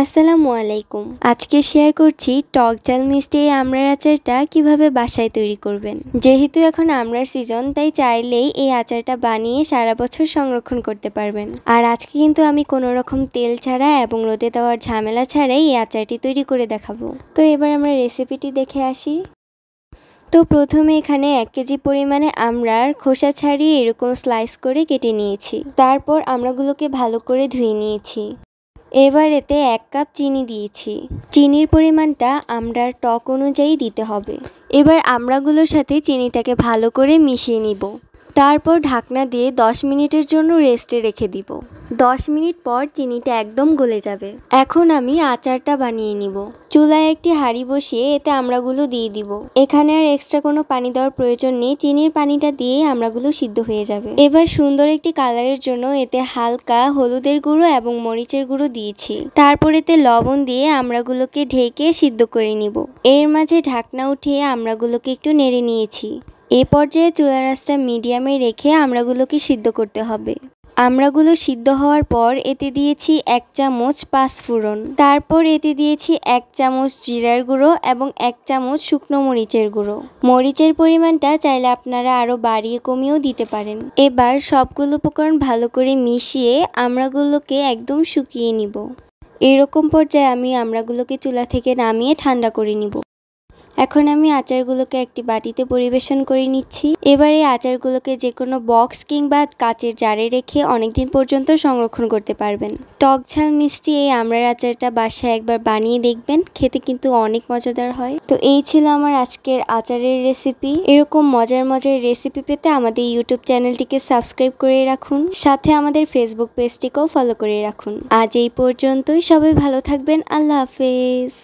আসসালামু আলাইকুম। আজকে শেয়ার করছি টক ঝাল মিষ্টি এই আমড়ার আচারটা কিভাবে বাসায় তৈরি করবেন। যেহেতু এখন আমড়ার সিজন, তাই চাইলেই এই আচারটা বানিয়ে সারা বছর সংরক্ষণ করতে পারবেন। আর আজকে কিন্তু আমি কোনো রকম তেল ছাড়া এবং রোদে দেওয়ার ঝামেলা ছাড়াই এই আচারটি তৈরি করে দেখাবো। তো এবার আমরা রেসিপিটি দেখে আসি। তো প্রথমে এখানে 1 কেজি পরিমাণে আমড়ার খোসা ছাড়িয়ে এরকম স্লাইস করে কেটে নিয়েছি। তারপর আমড়াগুলোকে ভালো করে ধুয়ে নিয়েছি। এবার এতে 1 কাপ চিনি দিয়েছি। চিনির পরিমাণটা আমড়ার টক অনুযায়ী দিতে হবে। এবার আমড়াগুলোর সাথে চিনিটাকে ভালো করে মিশিয়ে নিব। তারপর ঢাকনা দিয়ে 10 মিনিটের জন্য রেস্টে রেখে দিব। 10 মিনিট পর চিনিটা একদম গলে যাবে। এখন আমি আচারটা বানিয়ে নিব। চুলায় একটি হাঁড়ি বসিয়ে এতে আমড়াগুলো দিয়ে দিব। এখানে আর এক্সট্রা কোনো পানি দেওয়ার প্রয়োজন নেই, চিনির পানিটা দিয়ে আমড়াগুলো সিদ্ধ হয়ে যাবে। এবার সুন্দর একটি কালারের জন্য এতে হালকা হলুদের গুঁড়ো এবং মরিচের গুঁড়ো দিয়েছি। তারপর এতে লবণ দিয়ে আমড়াগুলোকে ঢেকে সিদ্ধ করে নিব। এর মাঝে ঢাকনা উঠিয়ে আমড়াগুলোকে একটু নেড়ে নিয়েছি। এই পর্যায়ে চুলার আঁচটা মিডিয়ামে রেখে আমড়াগুলোকে সিদ্ধ করতে হবে। আমড়াগুলো সিদ্ধ হওয়ার পর এতে দিয়েছি 1 চামচ পাঁচফোড়ন। তারপর এতে দিয়েছি 1 চামচ জিরার গুঁড়ো এবং 1 চামচ শুকনো মরিচের গুঁড়ো। মরিচের পরিমাণটা চাইলে আপনারা আরও বাড়িয়ে কমিয়েও দিতে পারেন। এবার সবগুলো উপকরণ ভালো করে মিশিয়ে আমড়াগুলোকে একদম শুকিয়ে নিব। এরকম পর্যায়ে আমি আমড়াগুলোকে চুলা থেকে নামিয়ে ঠান্ডা করে নিব। এখন আমি আচারগুলোকে একটি বাটিতে পরিবেশন করে নিচ্ছি। এবার এই আচারগুলোকে যে কোনো বক্স কিংবা কাচের জারে রেখে অনেকদিন পর্যন্ত সংরক্ষণ করতে পারবেন। টক ঝাল মিষ্টি এই আমড়ার আচারটা বাসায় একবার বানিয়ে দেখবেন, খেতে কিন্তু অনেক মজাদার হয়। তো এই ছিল আমার আজকের আচারের রেসিপি। এরকম মজার মজার রেসিপি পেতে আমাদের ইউটিউব চ্যানেলটিকে সাবস্ক্রাইব করে রাখুন, সাথে আমাদের ফেসবুক পেজটিকেও ফলো করে রাখুন। আজ এই পর্যন্তই, সবাই ভালো থাকবেন। আল্লাহ হাফেজ।